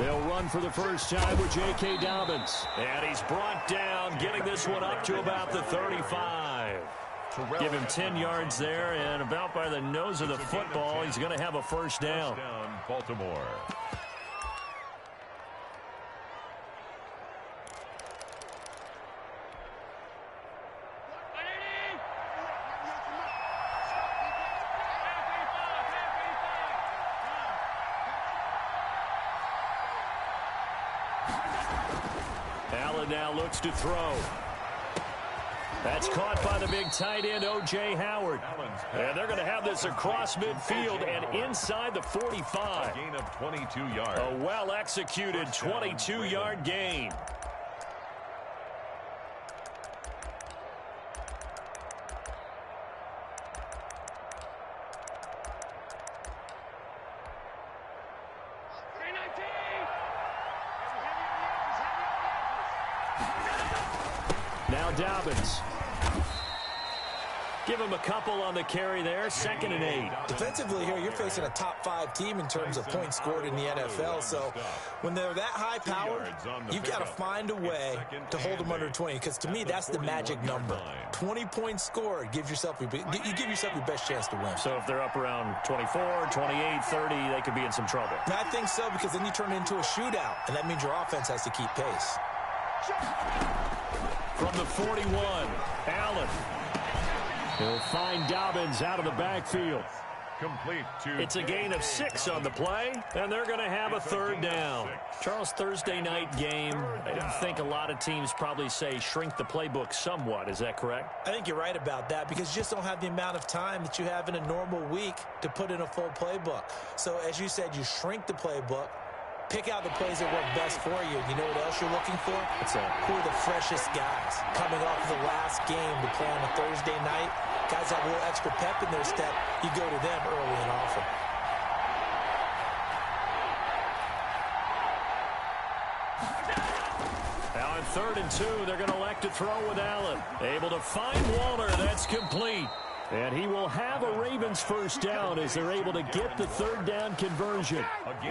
They'll run for the first time with J.K. Dobbins. And he's brought down, getting this one up to about the 35. Give him 10 yards there, and about by the nose of the football, he's going to have a first down. Baltimore. Allen now looks to throw. That's caught by the big tight end, O.J. Howard. And they're going to have this across midfield and inside the 45. A gain of 22 yards. A well-executed 22-yard gain. Now Dobbins. Give him a couple on the carry there. 2nd and 8. Defensively here, you're facing a top-5 team in terms of points scored in the NFL. So when they're that high-powered, you've got to find a way to hold them under 20. Because to me, that's the magic number. 20 points scored, you give yourself your best chance to win. So if they're up around 24, 28, 30, they could be in some trouble. And I think so, because then you turn it into a shootout, and that means your offense has to keep pace. From the 41, Allen. He'll find Dobbins out of the backfield. Complete to It's a gain of 6 on the play, and they're going to have a third down. Charles, Thursday night game, I think a lot of teams probably say shrink the playbook somewhat. Is that correct? I think you're right about that, because you just don't have the amount of time that you have in a normal week to put in a full playbook. So as you said, you shrink the playbook. Pick out the plays that work best for you. You know what else you're looking for? Who are the freshest guys coming off the last game to play on a Thursday night? Guys have a little extra pep in their step. You go to them early and often. Now on 3rd and 2, they're going to elect to throw with Allen. Able to find Waller. That's complete. And he will have a Ravens first down as they're able to get the third down conversion.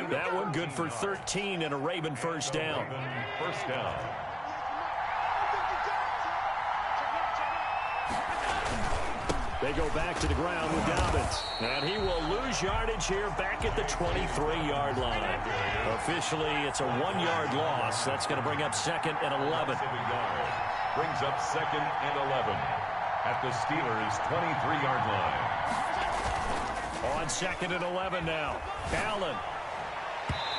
That one good for 13 and a Raven first down. First down. They go back to the ground with Dobbins. And he will lose yardage here back at the 23-yard line. Officially, it's a 1-yard loss. That's going to bring up 2nd and 11. Brings up 2nd and 11. At the Steelers' 23-yard line. On 2nd and 11 now. Allen.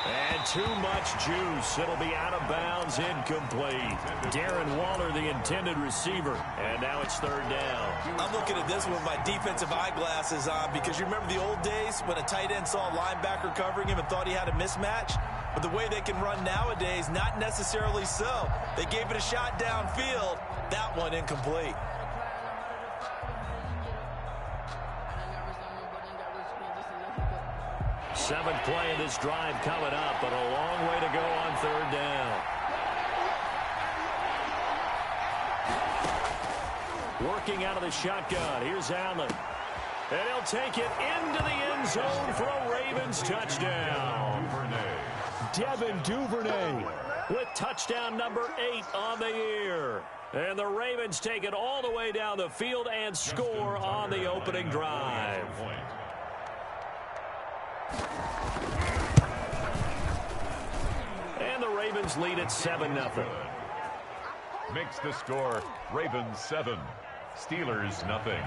And too much juice. It'll be out of bounds, incomplete. Darren Waller, the intended receiver. And now it's 3rd down. I'm looking at this one with my defensive eyeglasses on, because you remember the old days when a tight end saw a linebacker covering him and thought he had a mismatch? But the way they can run nowadays, not necessarily so. They gave it a shot downfield. That one incomplete. 7th play of this drive coming up, but a long way to go on 3rd down. Working out of the shotgun. Here's Allen. And he'll take it into the end zone for a Ravens touchdown. Devin Duvernay with touchdown number 8 on the year. And the Ravens take it all the way down the field and score on the opening drive. And the Ravens lead at 7-0. Makes the score Ravens 7, Steelers nothing.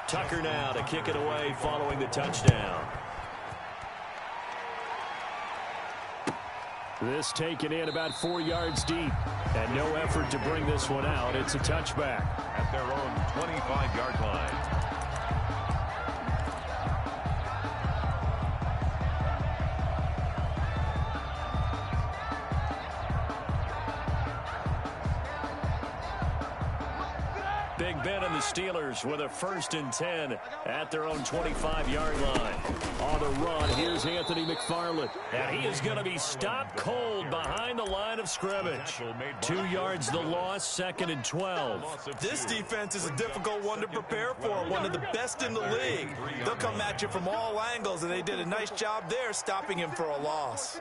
Tucker now to kick it away following the touchdown. This taken in about 4 yards deep. And no effort to bring this one out. It's a touchback. At their own 25-yard line. Big Ben in the the Steelers with a 1st and 10 at their own 25-yard line. On the run, here's Anthony McFarland. And he is going to be stopped cold behind the line of scrimmage. 2 yards the loss, 2nd and 12. This defense is a difficult one to prepare for, one of the best in the league. They'll come at you from all angles, and they did a nice job there stopping him for a loss.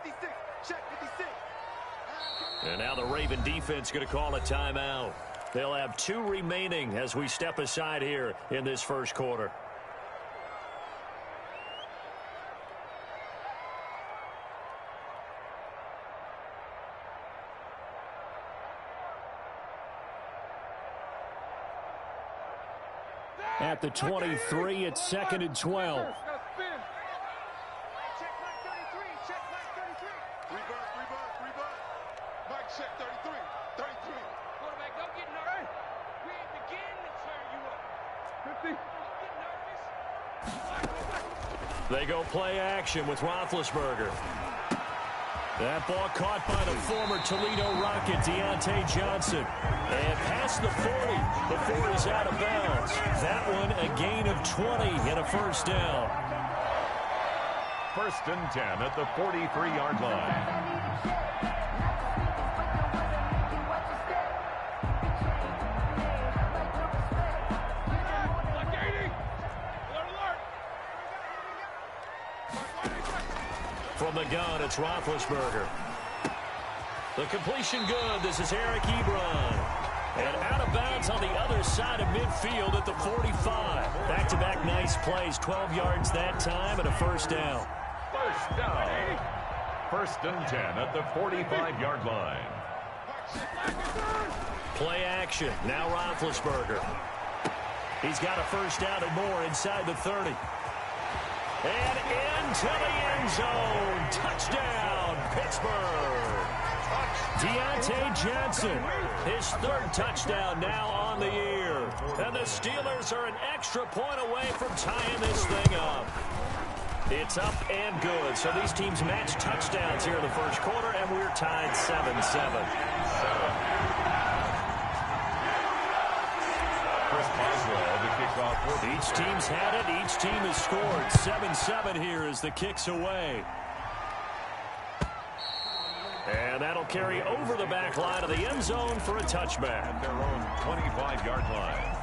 And now the Raven defense going to call a timeout. They'll have 2 remaining as we step aside here in this first quarter. At the 23, it's 2nd and 12. They go play action with Roethlisberger. That ball caught by the former Toledo Rocket, Deontay Johnson. And past the 40 before he's out of bounds. That one a gain of 20 and a 1st down. 1st and 10 at the 43-yard line. From the gun, it's Roethlisberger. The completion good. This is Eric Ebron. And out of bounds on the other side of midfield at the 45. Back-to-back nice plays. 12 yards that time and a 1st down. 1st down. 1st and 10 at the 45-yard line. Play action. Now Roethlisberger. He's got a 1st down and more inside the 30. And into the end zone. Touchdown, Pittsburgh. Deontay Johnson, his 3rd touchdown now on the year. And the Steelers are an extra point away from tying this thing up. It's up and good. So these teams match touchdowns here in the first quarter, and we're tied 7-7. Each team's had it. Each team has scored. 7-7 here as the kick's away. And that'll carry over the back line of the end zone for a touchback. Their own 25-yard line.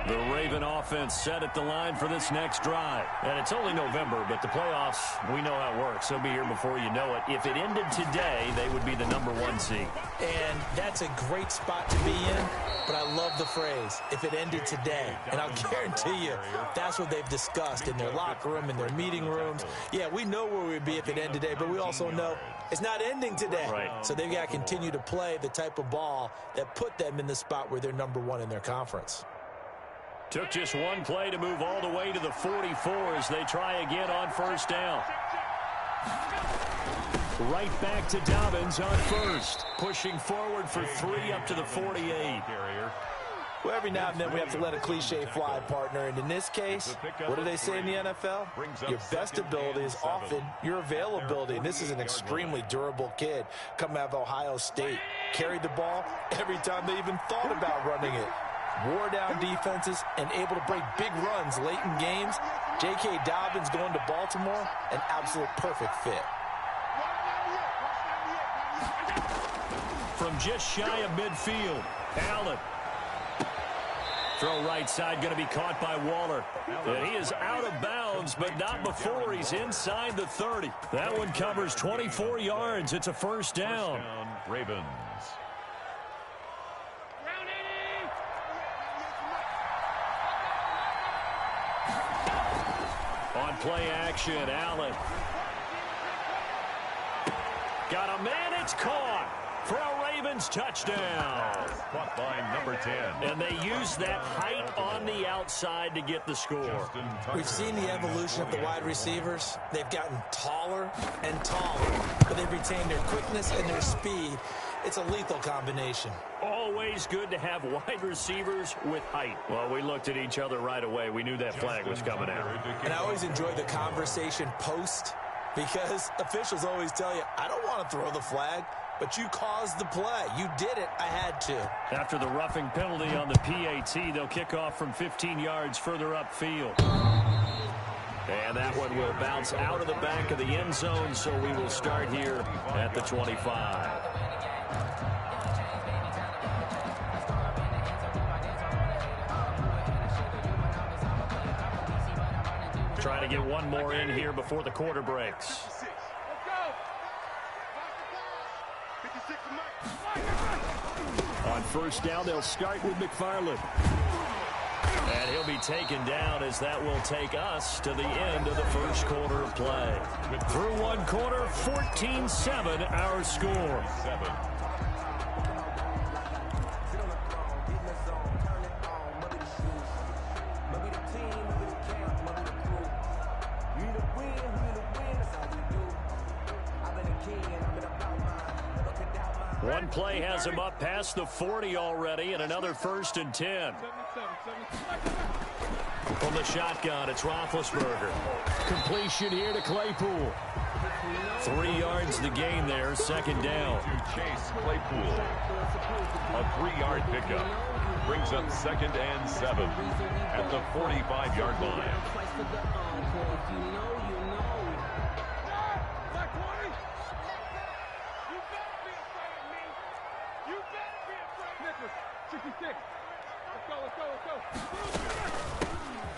The Raven offense set at the line for this next drive. And it's only November, but the playoffs, we know how it works. They'll be here before you know it. If it ended today, they would be the #1 seed. And that's a great spot to be in, but I love the phrase, if it ended today. And I'll guarantee you, that's what they've discussed in their locker room, in their meeting rooms. Yeah, we know where we'd be if it ended today, but we also know it's not ending today. Right. So they've got to continue to play the type of ball that put them in the spot where they're #1 in their conference. Took just one play to move all the way to the 44 as they try again on 1st down. Right back to Dobbins on 1st. Pushing forward for 3 up to the 48. Well, every now and then we have to let a cliche fly, partner. And in this case, what do they say in the NFL? Your best ability is often your availability. And this is an extremely durable kid coming out of Ohio State. Carried the ball every time they even thought about running it. Wore down defenses and able to break big runs late in games. J.K. Dobbins going to Baltimore, an absolute perfect fit. From just shy of midfield, Allen. Throw right side, going to be caught by Waller. And he is out of bounds, but not before he's inside the 30. That one covers 24 yards. It's a 1st down. Ravens. On play action, Allen. Got a man, it's caught for a Ravens touchdown. Caught by number 10. And they use that height on the outside to get the score. We've seen the evolution of the wide receivers. They've gotten taller and taller, but they've retained their quickness and their speed. It's a lethal combination. Always good to have wide receivers with height. Well, we looked at each other right away. We knew that flag was coming out. And I always enjoy the conversation post, because officials always tell you, I don't want to throw the flag. but you caused the play. You did it. I had to. After the roughing penalty on the PAT, they'll kick off from 15 yards further upfield. And that one will bounce out of the back of the end zone, so we will start here at the 25. Trying to get one more in here before the quarter breaks. On first down, they'll start with McFarland. And he'll be taken down as that will take us to the end of the first quarter of play. Through one quarter, 14-7 our score. One play has him up past the 40 already, and another 1st and 10. From the shotgun, it's Roethlisberger. Completion here to Claypool. 3 yards the gain there, 2nd down. Chase Claypool. A 3-yard pickup. Brings up 2nd and 7 at the 45-yard line.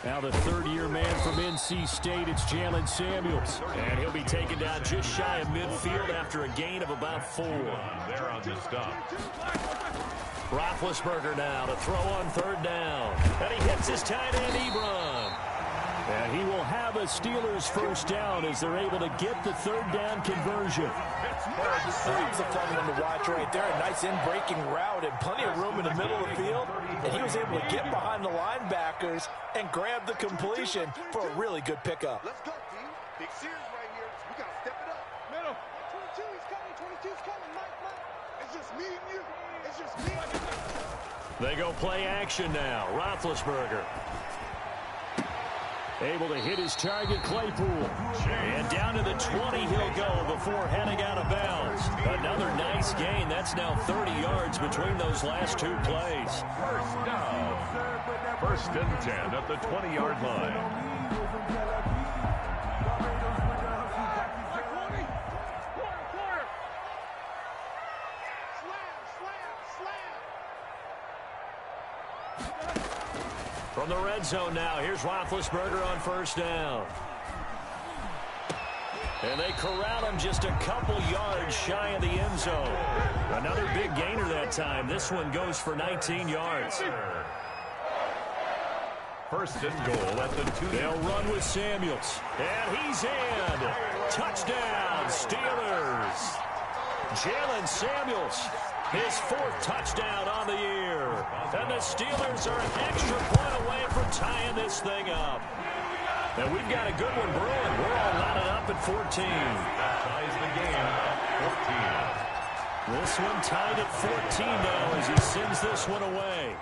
Now the 3rd-year man from NC State, it's Jalen Samuels. And he'll be taken down just shy of midfield after a gain of about 4. There on the stop. Roethlisberger now to throw on 3rd down. And he hits his tight end, Ebron. And he will have a Steelers 1st down as they're able to get the 3rd down conversion. That was a fun one to watch right there. A nice in-breaking route and plenty of room in the middle of the field. And he was able to get behind the linebackers and grab the completion for a really good pickup. Let's go, team. Big series right here. We got to step it up. Middle. 22, he's coming. 22's coming. Mike. It's just me and you. It's just me and you. They go play action now. Roethlisberger. Able to hit his target, Claypool. And down to the 20 he'll go before heading out of bounds. Another nice gain. That's now 30 yards between those last 2 plays. 1st down. 1st and 10 at the 20-yard line. From the red zone now, here's Roethlisberger on 1st down. And they corral him just a couple yards shy of the end zone. Another big gainer that time. This one goes for 19 yards. 1st and goal at the 2. They'll run with Samuels. And he's in. Touchdown, Steelers. Jalen Samuels. His 4th touchdown on the year. And the Steelers are an extra point away from tying this thing up. And we've got a good one brewing. We're all knotted up at 14. Ties the game at 14. This one tied at 14 now as he sends this one away.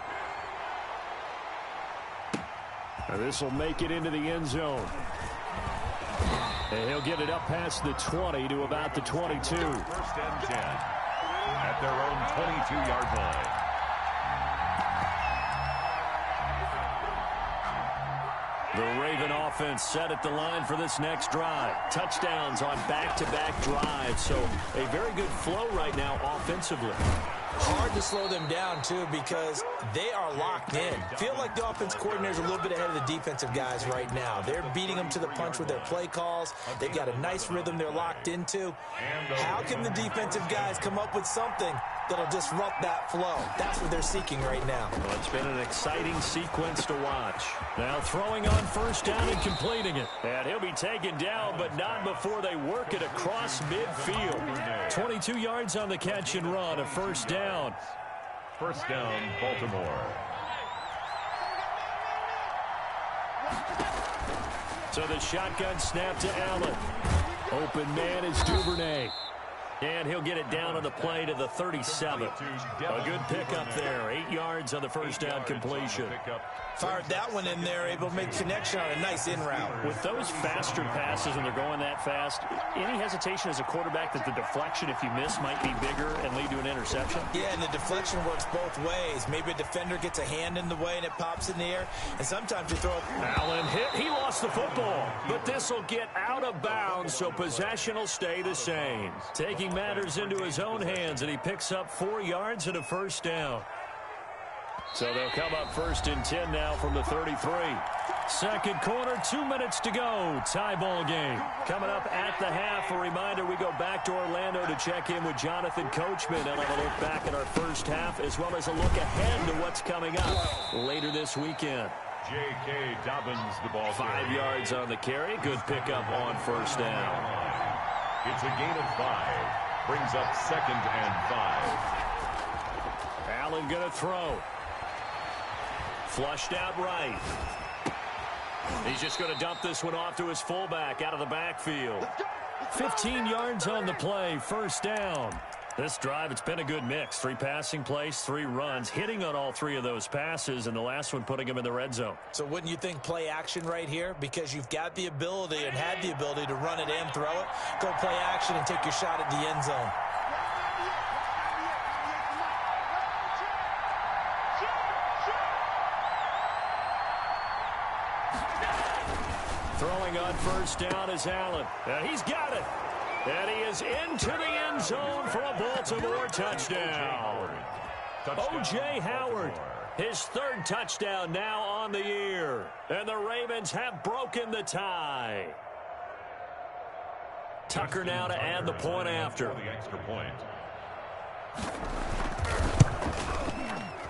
And this will make it into the end zone. And he'll get it up past the 20 to about the 22. 1st and 10 at their own 22-yard line. The Raven offense set at the line for this next drive. Touchdowns on back-to-back drives, so a very good flow right now offensively. Hard to slow them down, too, because they are locked in. Feel like the offense coordinator's a little bit ahead of the defensive guys right now. They're beating them to the punch with their play calls. They've got a nice rhythm they're locked into. How can the defensive guys come up with something that'll disrupt that flow? That's what they're seeking right now. Well, it's been an exciting sequence to watch. Now throwing on 1st down and completing it. And he'll be taken down, but not before they work it across midfield. 22 yards on the catch and run, a 1st down. 1st down, Baltimore. So the shotgun snap to Allen. Open man is Duvernay. And he'll get it down on the play to the 37. A good pickup there. 8 yards on the first down completion. Fired that one in there, able to make connection on a nice in route. With those faster passes when they're going that fast, any hesitation as a quarterback that the deflection, if you miss, might be bigger and lead to an interception? Yeah, and the deflection works both ways. Maybe a defender gets a hand in the way and it pops in the air, and sometimes you throw it. Allen hit. He lost the football, but this will get out of bounds, so possession will stay the same. Taking matters into his own hands, and he picks up 4 yards and a first down. So they'll come up first and 10 now from the 33. Second quarter, 2 minutes to go. Tie ball game. Coming up at the half, a reminder we go back to Orlando to check in with Jonathan Coachman. They'll have a look back at our first half as well as a look ahead to what's coming up later this weekend. J.K. Dobbins, the ball. 5 yards on the carry. Good pickup on first down. It's a gain of 5. Brings up second and 5. Allen going to throw. Flushed out right. He's just going to dump this one off to his fullback out of the backfield. 15 yards on the play, first down. This drive, it's been a good mix. 3 passing plays, 3 runs, hitting on all 3 of those passes, and the last one putting him in the red zone. So wouldn't you think play action right here? Because you've got the ability and had the ability to run it and throw it. Go play action and take your shot at the end zone. Throwing on first down is Allen. And he's got it. And he is into the end zone for a Baltimore touchdown. O.J. Howard, his 3rd touchdown now on the year. And the Ravens have broken the tie. Tucker now to add the point after. The extra point.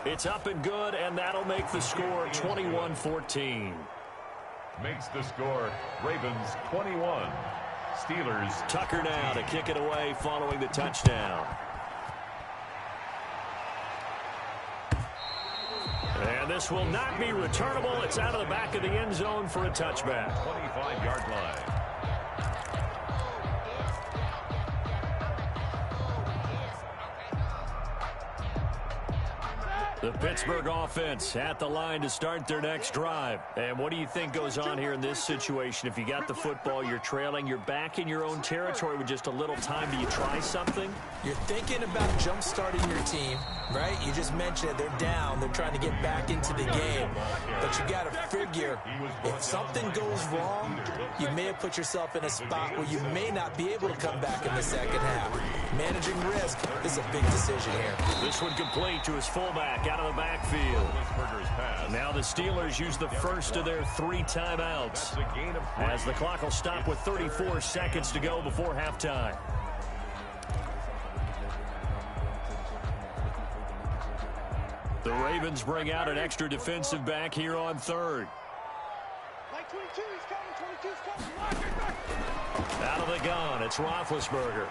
It's up and good, and that'll make the score 21-14. Makes the score Ravens 21. Steelers. Tucker now to kick it away following the touchdown. And this will not be returnable. It's out of the back of the end zone for a touchback. 25-yard line. The Pittsburgh offense at the line to start their next drive. And what do you think goes on here in this situation? If you got the football, you're trailing, you're back in your own territory with just a little time. Do you try something? You're thinking about jump-starting your team, right? You just mentioned it. They're down. They're trying to get back into the game. But you got to figure, if something goes wrong, you may have put yourself in a spot where you may not be able to come back in the second half. Managing risk is a big decision here. This one complete to his fullback out of the backfield. Now the Steelers use the first of their 3 timeouts as the clock will stop with 34 seconds to go before halftime. The Ravens bring out an extra defensive back here on 3rd. Like 22, he's coming, 22's coming. Out of the gun, it's Roethlisberger.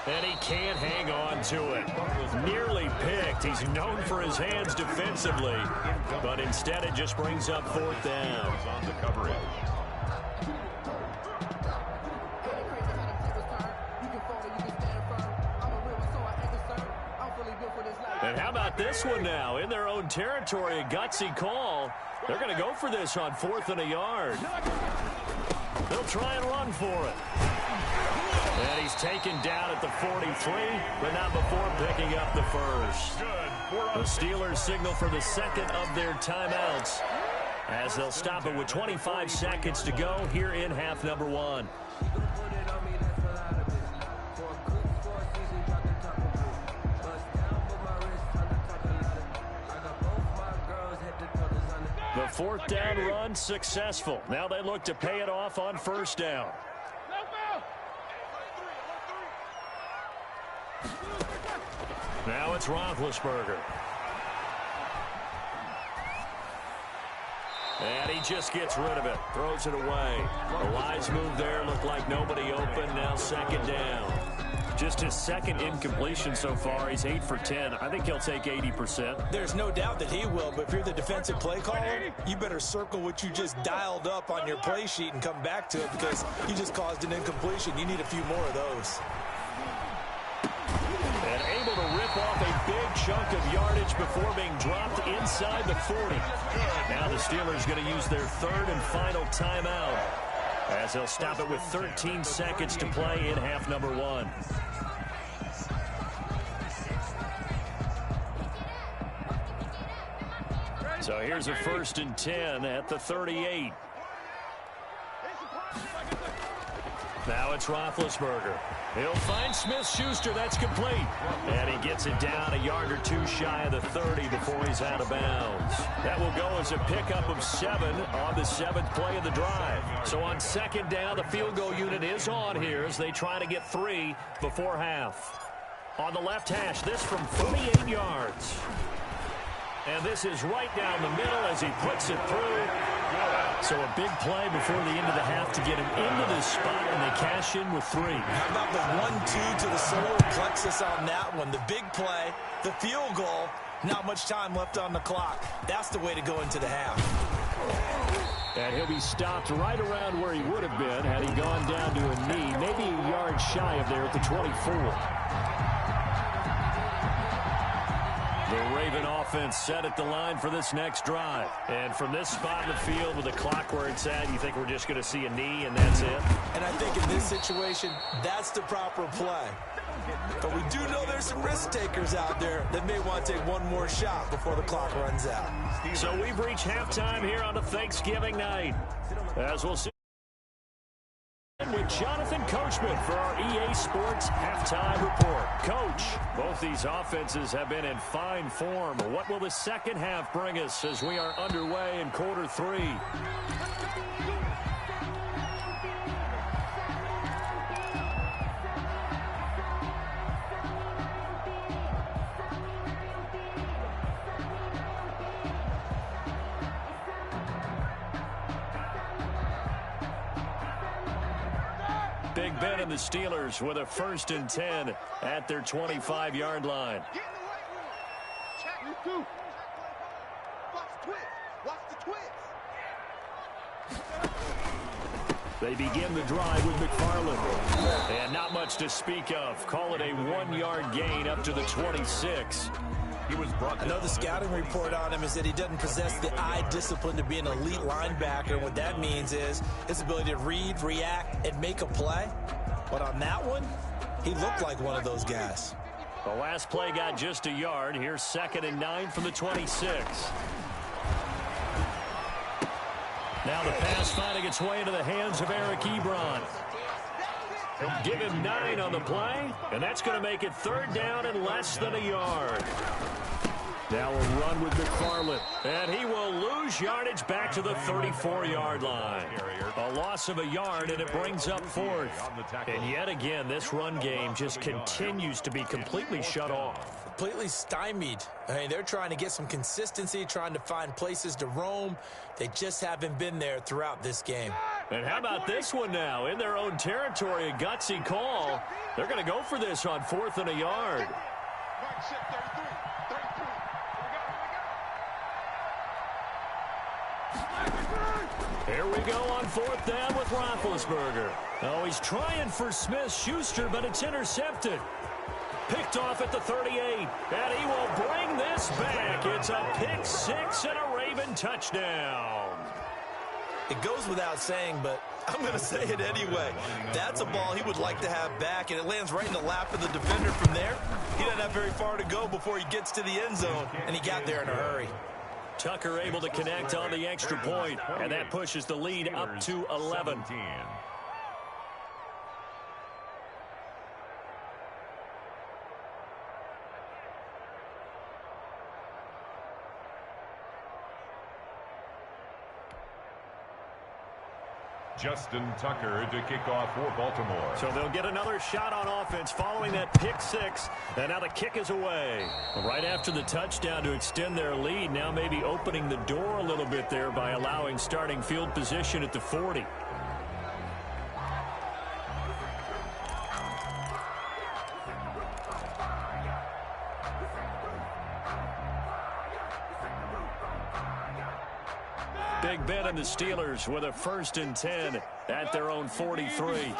And he can't hang on to it. Nearly picked. He's known for his hands defensively, but instead it just brings up 4th down. On the coverage. And how about this one now? In their own territory, a gutsy call. They're going to go for this on 4th and a yard. They'll try and run for it. And he's taken down at the 43, but not before picking up the first. The Steelers signal for the second of their timeouts as they'll stop it with 25 seconds to go here in half number 1. The 4th down run successful. Now they look to pay it off on first down. Now it's Roethlisberger. And he just gets rid of it. Throws it away. A wise move there. Looked like nobody open. Now 2nd down. Just his 2nd incompletion so far. He's 8 for 10. I think he'll take 80%. There's no doubt that he will, but if you're the defensive play caller, you better circle what you just dialed up on your play sheet and come back to it because you just caused an incompletion. You need a few more of those. able to rip off a big chunk of yardage before being dropped inside the 40. Now the Steelers going to use their third and final timeout as they'll stop it with 13 seconds to play in half number 1. So here's a 1st and 10 at the 38. Now it's Roethlisberger. He'll find Smith-Schuster. That's complete. And he gets it down a yard or two shy of the 30 before he's out of bounds. That will go as a pickup of 7 on the 7th play of the drive. So on 2nd down, the field goal unit is on here as they try to get 3 before half. On the left hash, this from 48 yards. And this is right down the middle as he puts it through. So a big play before the end of the half to get him into this spot, and they cash in with 3. How about the 1-2 to the solar plexus on that one? The big play, the field goal, not much time left on the clock. That's the way to go into the half. And he'll be stopped right around where he would have been had he gone down to a knee, maybe a yard shy of there at the 24. The Raven offense set at the line for this next drive. And from this spot in the field with the clock where it's at, you think we're just going to see a knee and that's it? And I think in this situation, that's the proper play. But we do know there's some risk takers out there that may want to take one more shot before the clock runs out. So we've reached halftime here on a Thanksgiving night. As we'll see with Jonathan Coachman for our EA Sports Halftime Report. Coach, both these offenses have been in fine form. What will the second half bring us as we are underway in quarter 3? Big Ben and the Steelers with a 1st and 10 at their 25-yard line. Get in the right room. Check. You do. Watch the twist. Watch the twist. They begin the drive with McFarland. And not much to speak of. Call it a 1-yard gain up to the 26. I know the scouting report on him is that he doesn't possess the eye discipline to be an elite linebacker. And what that means is his ability to read, react, and make a play. But on that one, he looked like one of those guys. The last play got just a yard. Here's 2nd and 9 from the 26. Now the pass finding its way into the hands of Eric Ebron. Give him 9 on the play, and that's going to make it 3rd down and less than a yard. Now a run with McFarland, and he will lose yardage back to the 34-yard line. A loss of a yard, and it brings up 4th. And yet again, this run game just continues to be completely shut off. Completely stymied. I mean, they're trying to get some consistency, trying to find places to roam. They just haven't been there throughout this game. And how about this one now? In their own territory, a gutsy call. They're going to go for this on 4th and a yard. Here we go on 4th down with Roethlisberger. Oh, he's trying for Smith-Schuster, but it's intercepted. Picked off at the 38, and he will bring this back. It's a pick 6 and a Raven touchdown. It goes without saying, but I'm going to say it anyway. That's a ball he would like to have back, and it lands right in the lap of the defender from there. He doesn't have very far to go before he gets to the end zone, and he got there in a hurry. Tucker able to connect on the extra point, and that pushes the lead up to 11. Justin Tucker to kick off for Baltimore. So they'll get another shot on offense following that pick 6, and now the kick is away. Right after the touchdown to extend their lead, now maybe opening the door a little bit there by allowing starting field position at the 40. Big Ben and the Steelers with a 1st and 10 at their own 43.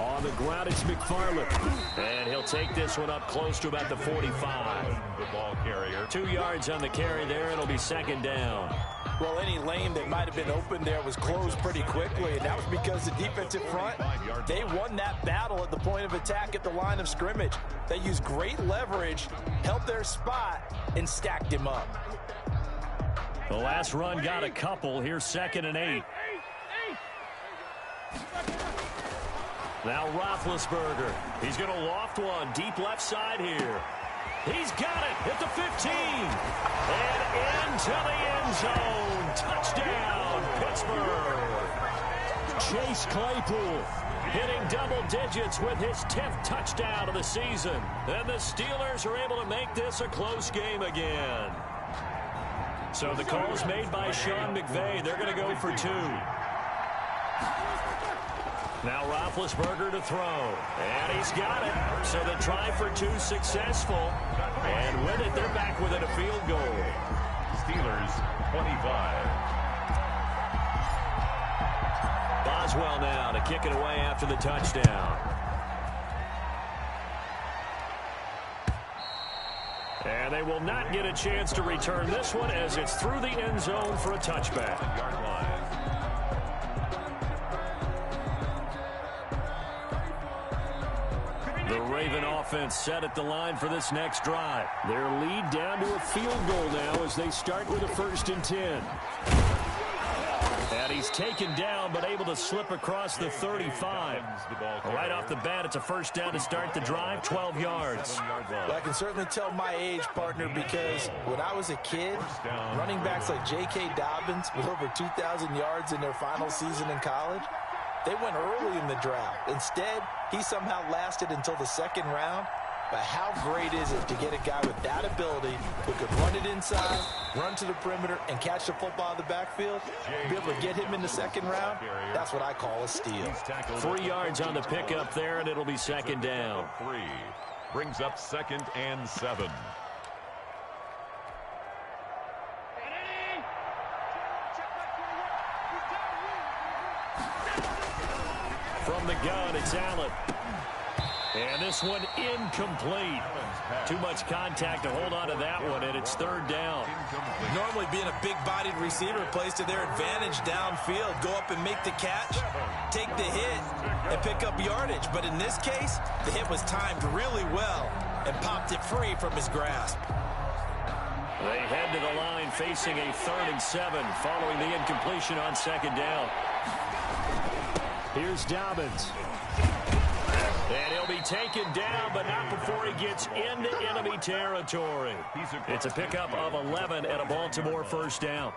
On the ground, it's McFarland. And he'll take this one up close to about the 45. The ball carrier. 2 yards on the carry there. It'll be second down. Well, any lane that might have been open there was closed pretty quickly, and that was because the defensive front, they won that battle at the point of attack at the line of scrimmage. They used great leverage, held their spot, and stacked him up. The last run got a couple. Here's 2nd and 8. Now Roethlisberger. He's going to loft one deep left side here. He's got it at the 15. And into the end zone. Touchdown, Pittsburgh. Chase Claypool hitting double digits with his 10th touchdown of the season. And the Steelers are able to make this a close game again. So the call's made by Sean McVay. They're going to go for 2. Now Roethlisberger to throw. And he's got it. So the try for 2 successful. And with it, they're back within a field goal. Steelers 25. Boswell now to kick it away after the touchdown. And they will not get a chance to return this one as it's through the end zone for a touchback. Yard line. The Raven offense set at the line for this next drive. Their lead down to a field goal now as they start with a 1st and 10. And he's taken down but able to slip across the 35. Right off the bat, it's a 1st down to start the drive, 12 yards. Well, I can certainly tell my age, partner, because when I was a kid, running backs like J.K. Dobbins with over 2,000 yards in their final season in college, they went early in the draft. Instead, he somehow lasted until the 2nd round. But how great is it to get a guy with that ability who could run it inside, run to the perimeter, and catch the football in the backfield? Be able to get him in the 2nd round? That's what I call a steal. 3 yards on the pickup there, and it'll be 2nd down. 3 brings up 2nd and 7. From the gun, it's Allen. And this one incomplete. Too much contact to hold on to that one, and it's 3rd down. Normally being a big-bodied receiver plays to their advantage downfield. Go up and make the catch, take the hit, and pick up yardage. But in this case, the hit was timed really well and popped it free from his grasp. They head to the line facing a 3rd and 7 following the incompletion on 2nd down. Here's Dobbins. And he'll be taken down, but not before he gets into enemy territory. It's a pickup of 11 and a Baltimore 1st down.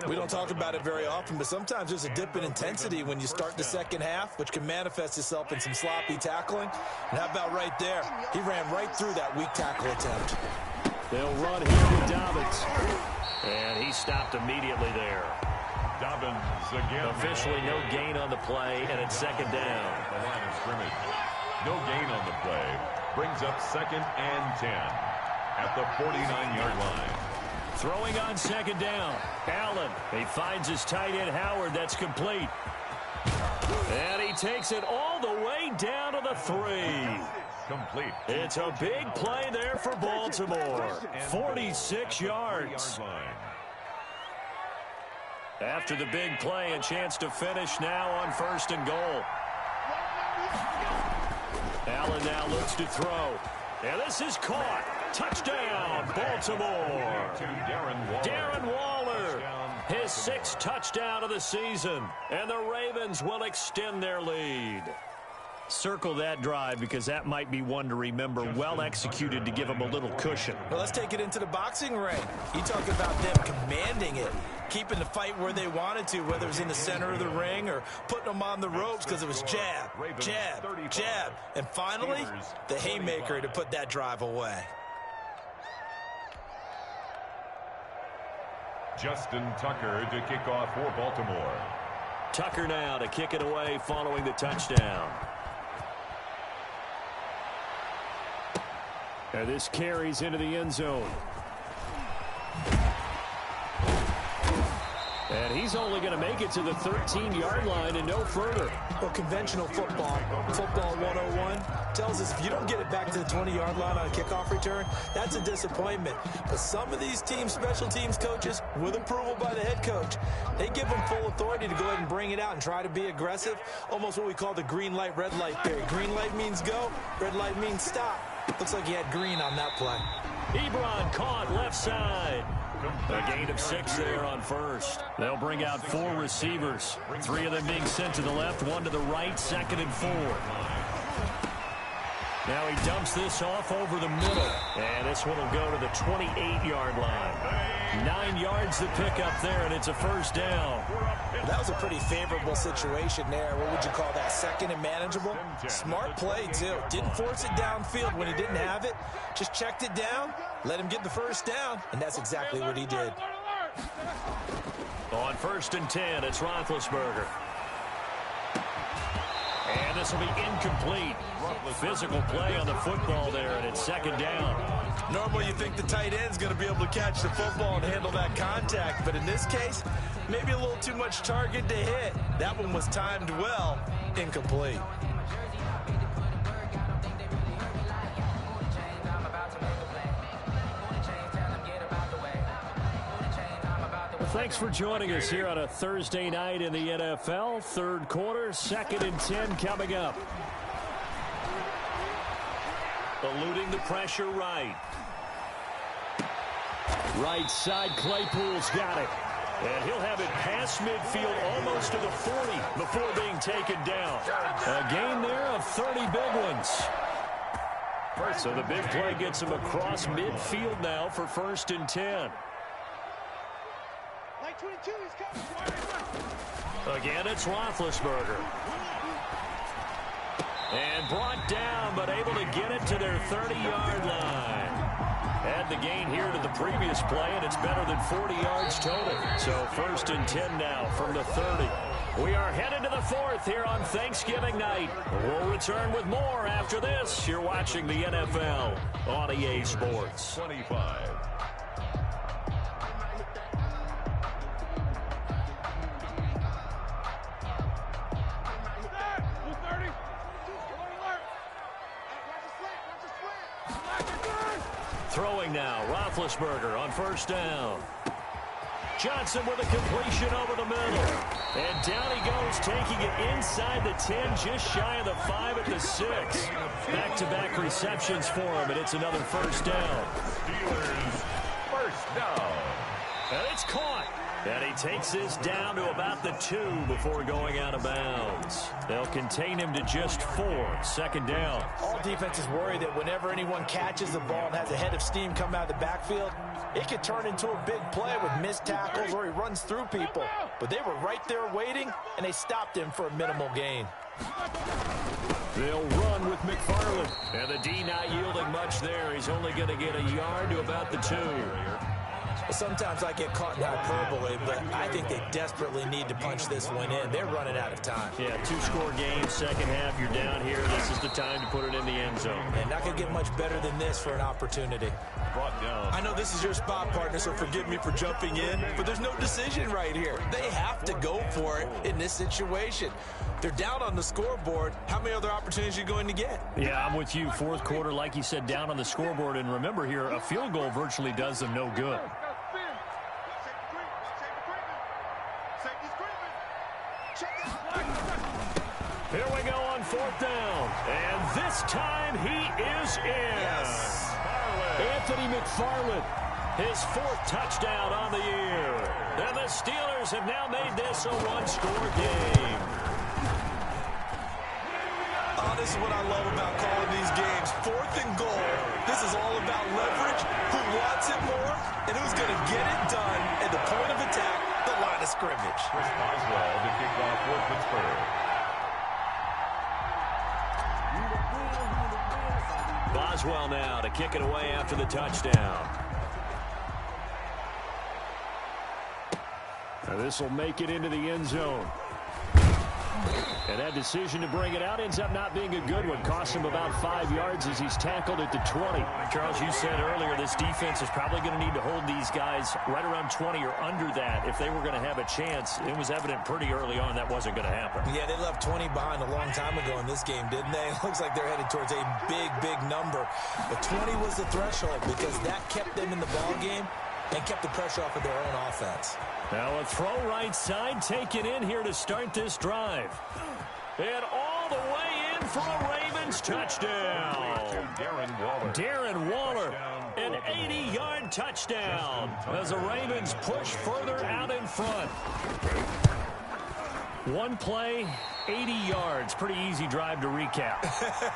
We don't talk about it very often, but sometimes there's a dip in intensity when you start the 2nd half, which can manifest itself in some sloppy tackling. And how about right there? He ran right through that weak tackle attempt. They'll run here with Dobbins. And he stopped immediately there. Dobbins again. Officially no gain on the play, and it's 2nd down. The line of scrimmage. No gain on the play. Brings up 2nd and 10 at the 49-yard line. Throwing on 2nd down. Allen. He finds his tight end Howard. That's complete. And he takes it all the way down to the 3. Complete. It's a big play there for Baltimore. 46 yards. After the big play, a chance to finish now on 1st and goal. Allen now looks to throw. And this is caught. Touchdown, Baltimore. Darren Waller, his 6th touchdown of the season. And the Ravens will extend their lead. Circle that drive because that might be one to remember. Well executed to give them a little cushion. Well, let's take it into the boxing ring. You talk about them commanding it, keeping the fight where they wanted to, whether it was in the center of the ring or putting them on the ropes because it was jab, jab, jab. And finally, the haymaker to put that drive away. Justin Tucker to kick off for Baltimore. Tucker now to kick it away following the touchdown. And this carries into the end zone. And he's only going to make it to the 13-yard line and no further. Well, conventional football 101, tells us if you don't get it back to the 20-yard line on a kickoff return, that's a disappointment. But some of these teams, special teams coaches, with approval by the head coach, they give them full authority to go ahead and bring it out and try to be aggressive, almost what we call the green light, red light theory. Green light means go, red light means stop. Looks like he had green on that play. Ebron caught left side. A gain of 6 there on first. They'll bring out 4 receivers. 3 of them being sent to the left, 1 to the right, 2nd and 4. Now he dumps this off over the middle. And this one will go to the 28-yard line. 9 yards to pick up there, and it's a first down. That was a pretty favorable situation there. What would you call that? 2nd and manageable? Smart play, too. Didn't force it downfield when he didn't have it. Just checked it down, let him get the first down, and that's exactly what he did. On 1st and 10, it's Roethlisberger. And this will be incomplete. Physical play on the football there, and it's 2nd down. Normally you think the tight end's going to be able to catch the football and handle that contact, but in this case, maybe a little too much target to hit. That one was timed well, incomplete. Thanks for joining us here on a Thursday night in the NFL. 3rd quarter, 2nd and 10 coming up. Eluding the pressure right. Right side, Claypool's got it. And he'll have it past midfield almost to the 40 before being taken down. A gain there of 30 big ones. So the big play gets him across midfield now for 1st and 10. Again, it's Roethlisberger. And brought down, but able to get it to their 30-yard line. Add the gain here to the previous play, and it's better than 40 yards total. So 1st and 10 now from the 30. We are headed to the 4th here on Thanksgiving night. We'll return with more after this. You're watching the NFL on EA Sports. 25. Throwing now, Roethlisberger on 1st down. Johnson with a completion over the middle. And down he goes, taking it inside the 10, just shy of the 5 at the 6. Back-to-back receptions for him, and it's another 1st down. Steelers, 1st down. And it's caught. And he takes this down to about the 2 before going out of bounds. They'll contain him to just 4. 2nd down. All defenses worry that whenever anyone catches the ball and has a head of steam come out of the backfield, it could turn into a big play with missed tackles or he runs through people. But they were right there waiting, and they stopped him for a minimal gain. They'll run with McFarland. And the D not yielding much there. He's only going to get a yard to about the 2. Sometimes I get caught in hyperbole, but I think they desperately need to punch this one in. They're running out of time. Yeah, 2-score game, 2nd half, you're down here. This is the time to put it in the end zone. And not going to get much better than this for an opportunity. Brought down. I know this is your spot, partner, so forgive me for jumping in, but there's no decision right here. They have to go for it in this situation. They're down on the scoreboard. How many other opportunities are you going to get? Yeah, I'm with you. 4th quarter, like you said, down on the scoreboard. And remember here, a field goal virtually does them no good. Here we go on 4th down. And this time he is in. Yes. Anthony McFarland, his 4th touchdown on the year. And the Steelers have now made this a 1-score game. This is what I love about calling these games. 4th and goal. This is all about leverage, who wants it more, and who's going to get it done at the point of attack, the line of scrimmage. Chris Boswell to kick off for Pittsburgh. Boswell now to kick it away after the touchdown. Now this will make it into the end zone. And that decision to bring it out ends up not being a good one. Cost him about 5 yards as he's tackled at the 20. Charles, you said earlier this defense is probably going to need to hold these guys right around 20 or under that if they were going to have a chance. It was evident pretty early on that wasn't going to happen. Yeah, they left 20 behind a long time ago in this game, didn't they? It looks like they're headed towards a big, big number. But 20 was the threshold because that kept them in the ball game and kept the pressure off of their own offense. Now a throw right side taken in here to start this drive. And all the way in for a Ravens touchdown. Darren Waller, an 80-yard touchdown as the Ravens push further out in front. One play, 80 yards. Pretty easy drive to recap.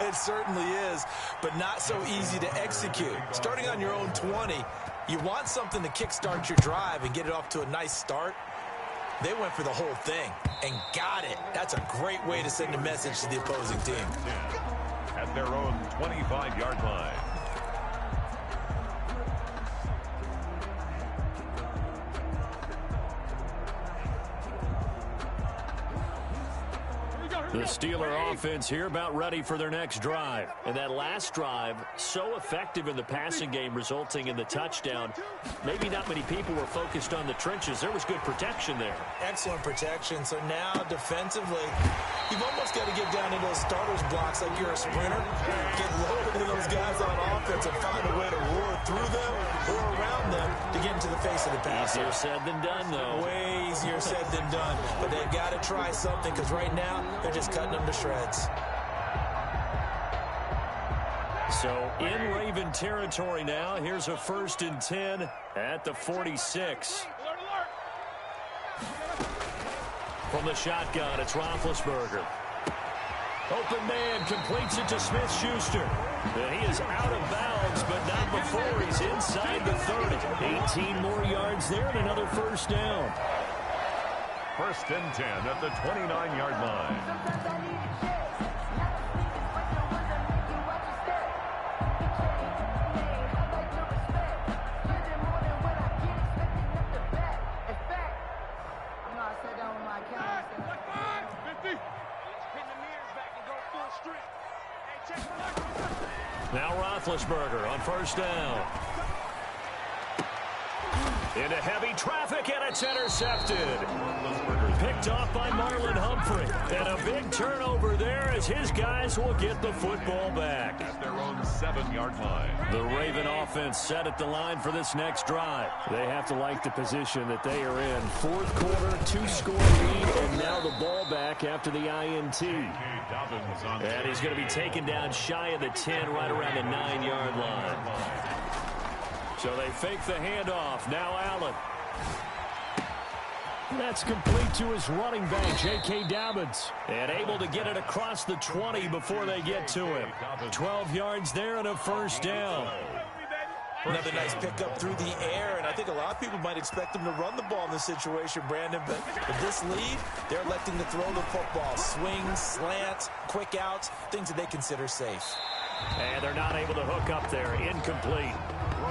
It certainly is, but not so easy to execute. Starting on your own 20, you want something to kickstart your drive and get it off to a nice start. They went for the whole thing and got it. That's a great way to send a message to the opposing team. At their own 25-yard line. The Steeler offense here about ready for their next drive. And that last drive, so effective in the passing game, resulting in the touchdown. Maybe not many people were focused on the trenches. There was good protection there. Excellent protection. So now defensively, you've almost got to get down into those starters blocks like you're a sprinter. Get loaded into those guys on offense and find a way to roar through them or around them to get into the face of the passer. Easier said than done, though. Way easier said than done. But they've got to try something because right now they're just cutting them to shreds. So in Raven territory now. Here's a 1st and 10 at the 46. From the shotgun, it's Roethlisberger. Open man completes it to Smith-Schuster. And he is out of bounds, but not before he's inside the 30. 18 more yards there and another 1st down. 1st and 10 at the 29-yard line. Now Roethlisberger on 1st down. Into heavy traffic, and it's intercepted. Picked off by Marlon Humphrey. And a big turnover there as his guys will get the football back. At their own 7-yard line. The Raven offense set at the line for this next drive. They have to like the position that they are in. 4th quarter, 2-score lead, and now the ball back after the INT. And he's going to be taken down shy of the 10, right around the 9-yard line. So they fake the handoff. Now Allen. That's complete to his running back, J.K. Dobbins. And able to get it across the 20 before they get to him. 12 yards there and a 1st down. Another nice pickup through the air, and I think a lot of people might expect them to run the ball in this situation, Brandon, but with this lead, they're electing to throw the football. Swings, slants, quick outs, things that they consider safe. And they're not able to hook up there. Incomplete.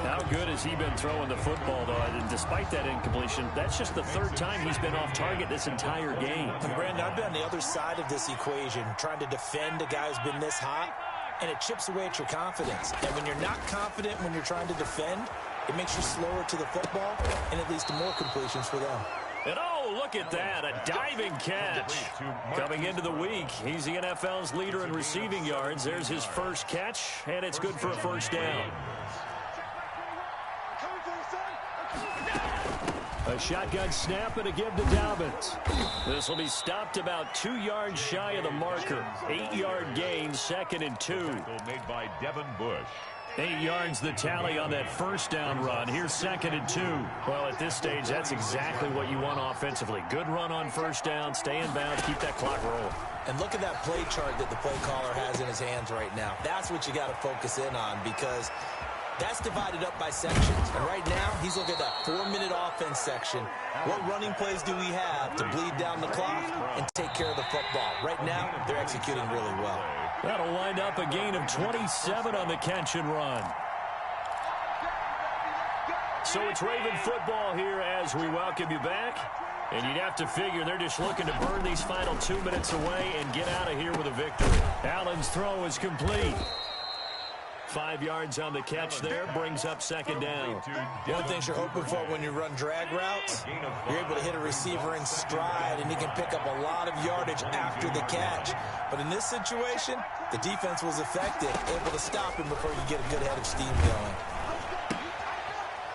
How good has he been throwing the football, though? And despite that incompletion, that's just the 3rd time he's been off target this entire game. And Brandon, I've been on the other side of this equation, trying to defend a guy who's been this hot, and it chips away at your confidence. And when you're not confident when you're trying to defend, it makes you slower to the football, and it leads to more completions for them. And oh, look at that, a diving catch. Coming into the week, he's the NFL's leader in receiving yards. There's his 1st catch, and it's good for a 1st down. A shotgun snap and a give to Dobbins. This will be stopped about 2 yards shy of the marker. 8-yard gain, 2nd and 2. Made by Devin Bush. 8 yards the tally on that 1st down run. Here's 2nd and 2. Well, at this stage, that's exactly what you want offensively. Good run on 1st down, stay in bounds, keep that clock rolling. And look at that play chart that the play caller has in his hands right now. That's what you got to focus in on because that's divided up by sections. And right now, he's looking at that 4-minute offense section. What running plays do we have to bleed down the clock and take care of the football? Right now, they're executing really well. That'll wind up a gain of 27 on the catch and run. So it's Raven football here as we welcome you back. And you'd have to figure they're just looking to burn these final 2 minutes away and get out of here with a victory. Allen's throw is complete. 5 yards on the catch there, brings up second down. One of the things you're hoping for when you run drag routes, you're able to hit a receiver in stride, and he can pick up a lot of yardage after the catch. But in this situation, the defense was effective, able to stop him before you get a good head of steam going.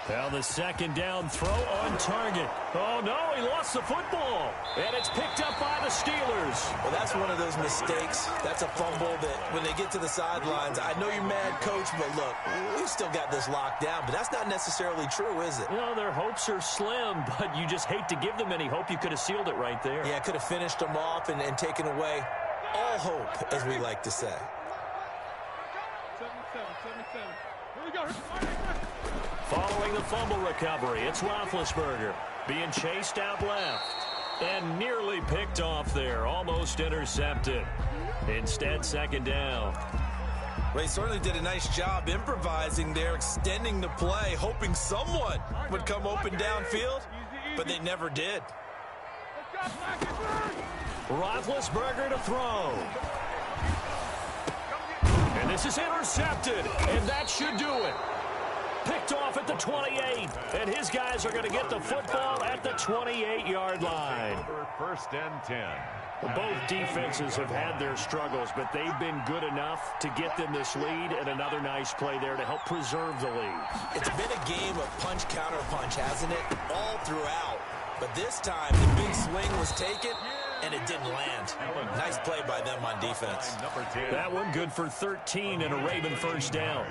Well, the second down throw on target. Oh, no, he lost the football. And it's picked up by the Steelers. Well, that's one of those mistakes. That's a fumble that when they get to the sidelines, I know you're mad, Coach, but look, we've still got this locked down. But that's not necessarily true, is it? You know, their hopes are slim, but you just hate to give them any hope. You could have sealed it right there. Yeah, could have finished them off and taken away all hope, as we like to say. 7-7. Here we go. Following the fumble recovery, it's Roethlisberger being chased out left and nearly picked off there, almost intercepted. Instead, second down. Well, he certainly did a nice job improvising there, extending the play, hoping someone would come open downfield, but they never did. Roethlisberger to throw. And this is intercepted, and that should do it. Picked off at the 28, and his guys are going to get the football at the 28-yard line. First and 10. Both defenses have had their struggles, but they've been good enough to get them this lead, and another nice play there to help preserve the lead. It's been a game of punch-counter-punch, hasn't it? All throughout. But this time, the big swing was taken, and it didn't land. Nice play by them on defense. That one good for 13 and a Raven first down.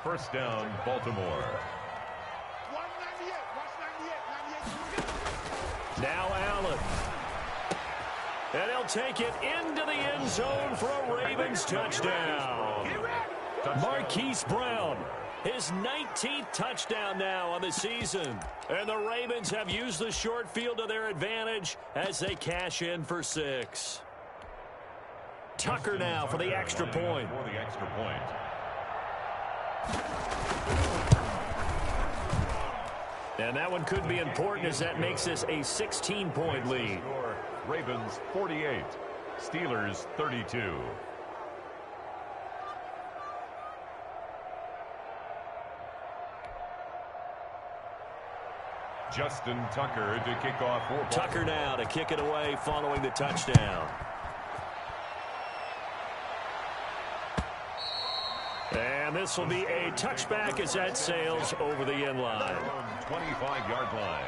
First down, Baltimore. Now Allen. And he'll take it into the end zone for a Ravens touchdown. Marquise Brown, his 19th touchdown now on the season. And the Ravens have used the short field to their advantage as they cash in for 6. Tucker now for the extra point. And that one could be important as that makes this a 16-point lead. Ravens 48, Steelers 32. Justin Tucker to kick off. Tucker now to kick it away following the touchdown. And this will be a touchback as that sails over the end line. 25-yard line.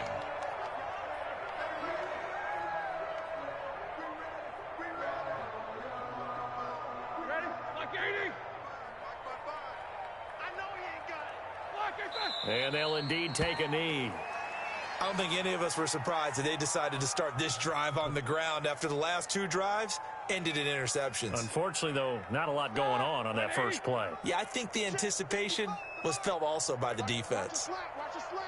Ready? Like 80. I know he ain't got it. And they'll indeed take a knee. I don't think any of us were surprised that they decided to start this drive on the ground after the last 2 drives ended in interceptions. Unfortunately, though, not a lot going on that first play. Yeah, I think the anticipation was felt also by the defense. Watch the slant.